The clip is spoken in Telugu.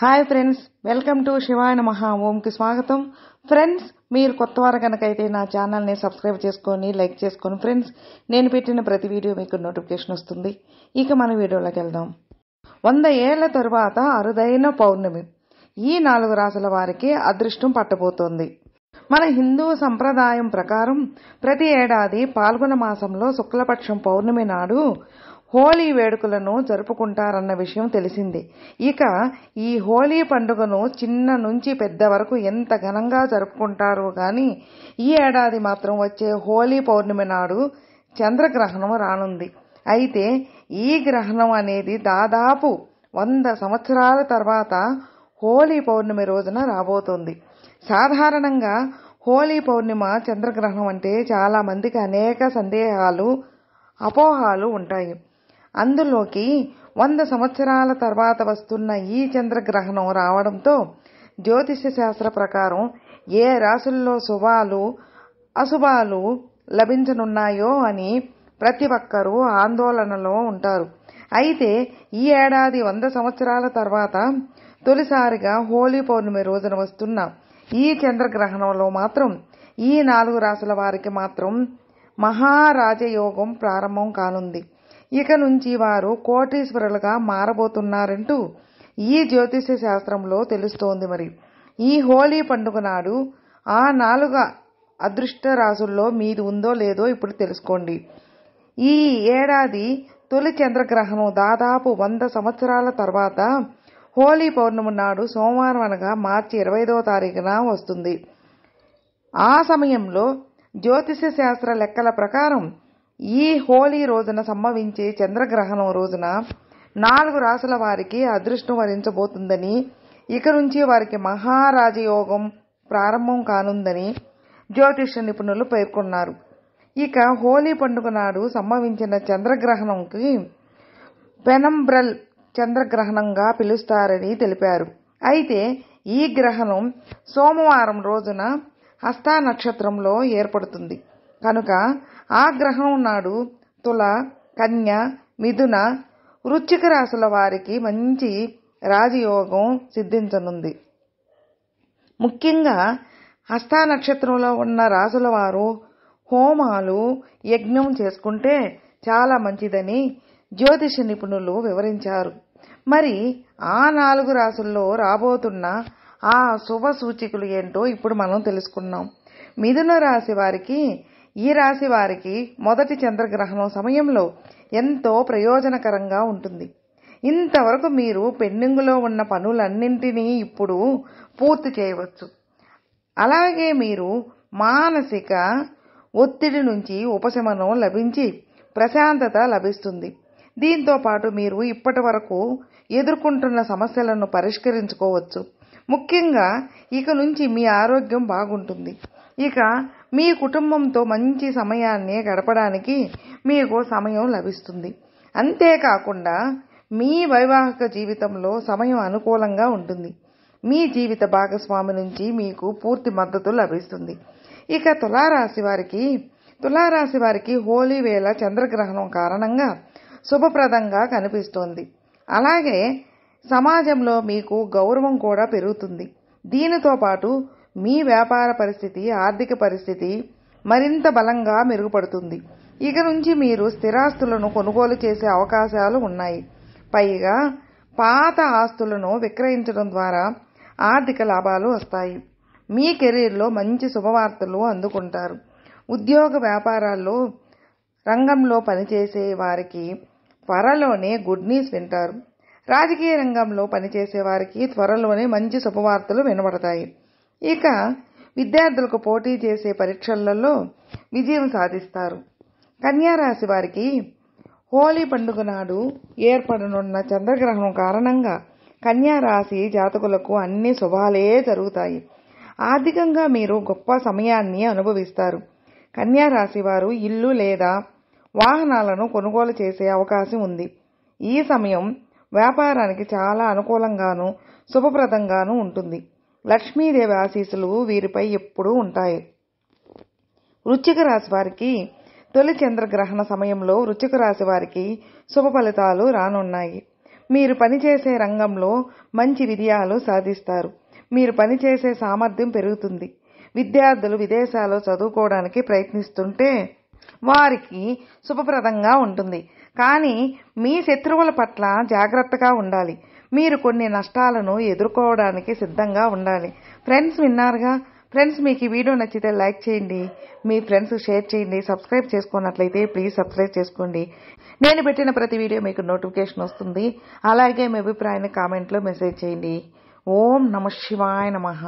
హాయ్ ఫ్రెండ్స్, వెల్కమ్ టు శివాయ నమః ఓంకి స్వాగతం. ఫ్రెండ్స్, మీరు కొత్తవారు కనుకైతే నా ఛానల్ని సబ్స్క్రైబ్ చేసుకొని లైక్ చేసుకొని ఫ్రెండ్స్, నేను పెట్టిన ప్రతి వీడియో మీకు నోటిఫికేషన్ వస్తుంది. ఇక మన వీడియోలోకి వెళ్దాం. 100 ఏళ్ల తరువాత అరుదైన పౌర్ణమి. ఈ 4 రాశుల వారికి అదృష్టం పట్టబోతోంది. మన హిందూ సంప్రదాయం ప్రకారం ప్రతి ఏడాది పాల్గొన మాసంలో శుక్లపక్షం పౌర్ణమి నాడు హోలీ వేడుకలను జరుపుకుంటారన్న విషయం తెలిసిందే. ఇక ఈ హోలీ పండుగను చిన్న నుంచి పెద్ద వరకు ఎంత ఘనంగా జరుపుకుంటారో కానీ ఈ ఏడాది మాత్రం వచ్చే హోలీ పౌర్ణమి నాడు చంద్రగ్రహణం రానుంది. అయితే ఈ గ్రహణం అనేది దాదాపు 100 సంవత్సరాల తర్వాత హోలీ పౌర్ణమి రోజున రాబోతోంది. సాధారణంగా హోలీ పౌర్ణిమ చంద్రగ్రహణం అంటే చాలా మందికి అనేక సందేహాలు, అపోహాలు ఉంటాయి. అందులోకి 100 సంవత్సరాల తర్వాత వస్తున్న ఈ చంద్రగ్రహణం రావడంతో జ్యోతిష్య శాస్త్ర ప్రకారం ఏ రాశుల్లో శుభాలు అశుభాలు లభించనున్నాయో అని ప్రతి ఒక్కరూ ఆందోళనలో ఉంటారు. అయితే ఈ ఏడాది 100 సంవత్సరాల తర్వాత తొలిసారిగా హోలీ పౌర్ణమి రోజున వస్తున్న ఈ చంద్రగ్రహణంలో మాత్రం ఈ 4 రాశుల వారికి మాత్రం మహారాజయోగం ప్రారంభం కానుంది. ఇక నుంచి వారు కోటీశ్వరులుగా మారబోతున్నారంటూ ఈ జ్యోతిష్య శాస్త్రంలో తెలుస్తోంది. మరి ఈ హోలీ పండుగ నాడు ఆ 4 అదృష్ట రాశుల్లో మీది ఉందో లేదో ఇప్పుడు తెలుసుకోండి. ఈ ఏడాది తొలి చంద్రగ్రహణం దాదాపు 100 సంవత్సరాల తర్వాత హోలీ పౌర్ణమి నాడు సోమవారం అనగా మార్చి 25వ తారీఖున వస్తుంది. ఆ సమయంలో జ్యోతిష్య శాస్త్ర లెక్కల ప్రకారం ఈ హోలీ రోజున సంభవించే చంద్రగ్రహణం రోజున 4 రాశుల వారికి అదృష్టం వరించబోతుందని, ఇక నుంచి వారికి మహారాజయోగం ప్రారంభం కానుందని జ్యోతిష నిపుణులు పేర్కొన్నారు. ఇక హోలీ పండుగ నాడు సంభవించిన చంద్రగ్రహణంకి పెనంబ్రల్ చంద్రగ్రహణంగా పిలుస్తారని తెలిపారు. అయితే ఈ గ్రహణం సోమవారం రోజున హస్త నక్షత్రంలో ఏర్పడుతుంది కనుక ఆ గ్రహణం నాడు తుల, కన్య, మిథున, వృశ్చిక రాశుల వారికి మంచి రాజయోగం సిద్ధించనుంది. ముఖ్యంగా హస్త నక్షత్రంలో ఉన్న రాశుల వారు హోమాలు, యజ్ఞం చేసుకుంటే చాలా మంచిదని జ్యోతిష నిపుణులు వివరించారు. మరి ఆ 4 రాశుల్లో రాబోతున్న ఆ శుభ సూచికలు ఏంటో ఇప్పుడు మనం తెలుసుకున్నాం. మిథున రాశి వారికి, ఈ రాశి వారికి మొదటి చంద్రగ్రహణం సమయంలో ఎంతో ప్రయోజనకరంగా ఉంటుంది. ఇంతవరకు మీరు పెండింగులో ఉన్న పనులన్నింటినీ ఇప్పుడు పూర్తి చేయవచ్చు. అలాగే మీరు మానసిక ఒత్తిడి నుంచి ఉపశమనం లభించి ప్రశాంతత లభిస్తుంది. దీంతో పాటు మీరు ఇప్పటి వరకు ఎదుర్కొంటున్న సమస్యలను పరిష్కరించుకోవచ్చు. ముఖ్యంగా ఇక నుంచి మీ ఆరోగ్యం బాగుంటుంది. ఇక మీ కుటుంబంతో మంచి సమయాన్ని గడపడానికి మీకు సమయం లభిస్తుంది. అంతేకాకుండా మీ వైవాహిక జీవితంలో సమయం అనుకూలంగా ఉంటుంది. మీ జీవిత భాగస్వామి నుంచి మీకు పూర్తి మద్దతు లభిస్తుంది. ఇక తులారాశి వారికి హోలీ వేళ చంద్రగ్రహణం కారణంగా శుభప్రదంగా కనిపిస్తోంది. అలాగే సమాజంలో మీకు గౌరవం కూడా పెరుగుతుంది. దీనితో పాటు మీ వ్యాపార పరిస్థితి, ఆర్థిక పరిస్థితి మరింత బలంగా మెరుగుపడుతుంది. ఇక నుంచి మీరు స్థిరాస్తులను కొనుగోలు చేసే అవకాశాలు ఉన్నాయి. పైగా పాత ఆస్తులను విక్రయించడం ద్వారా ఆర్థిక లాభాలు వస్తాయి. మీ కెరీర్లో మంచి శుభవార్తలు అందుకుంటారు. ఉద్యోగ వ్యాపారాల్లో రంగంలో పనిచేసే వారికి త్వరలోనే గుడ్ న్యూస్ వింటారు. రాజకీయ రంగంలో పనిచేసే వారికి త్వరలోనే మంచి శుభవార్తలు వినబడతాయి. ఇక విద్యార్థులకు పోటీ చేసే పరీక్షలలో విజయం సాధిస్తారు. కన్యా రాశి వారికి హోలీ పండుగ నాడు ఏర్పడనున్న చంద్రగ్రహణం కారణంగా కన్యా రాశి జాతకులకు అన్ని శుభాలే జరుగుతాయి. ఆర్థికంగా మీరు గొప్ప సమయాన్ని అనుభవిస్తారు. కన్యా రాశి వారు ఇల్లు లేదా వాహనాలను కొనుగోలు చేసే అవకాశం ఉంది. ఈ సమయం వ్యాపారానికి చాలా అనుకూలంగాను శుభప్రదంగాను ఉంటుంది. లక్ష్మీదేవి ఆశీస్సులు వీరిపై ఎప్పుడూ ఉంటాయి. వృశ్చిక రాశి వారికి తొలి చంద్రగ్రహణ సమయంలో వృశ్చిక రాశి వారికి శుభ ఫలితాలు రానున్నాయి. మీరు పనిచేసే రంగంలో మంచి విజయాలు సాధిస్తారు. మీరు పనిచేసే సామర్థ్యం పెరుగుతుంది. విద్యార్థులు విదేశాల్లో చదువుకోవడానికి ప్రయత్నిస్తుంటే వారికి శుభప్రదంగా ఉంటుంది. కానీ మీ శత్రువుల పట్ల జాగ్రత్తగా ఉండాలి. మీరు కొన్ని నష్టాలను ఎదుర్కోవడానికి సిద్ధంగా ఉండాలి. ఫ్రెండ్స్, విన్నారుగా. ఫ్రెండ్స్, మీకు ఈ వీడియో నచ్చితే లైక్ చేయండి, మీ ఫ్రెండ్స్ షేర్ చేయండి. సబ్స్క్రైబ్ చేసుకున్నట్లయితే ప్లీజ్ సబ్స్క్రైబ్ చేసుకోండి. నేను పెట్టిన ప్రతి వీడియో మీకు నోటిఫికేషన్ వస్తుంది. అలాగే మీ అభిప్రాయాన్ని కామెంట్లో మెసేజ్ చేయండి. ఓం నమః శివాయ నమః.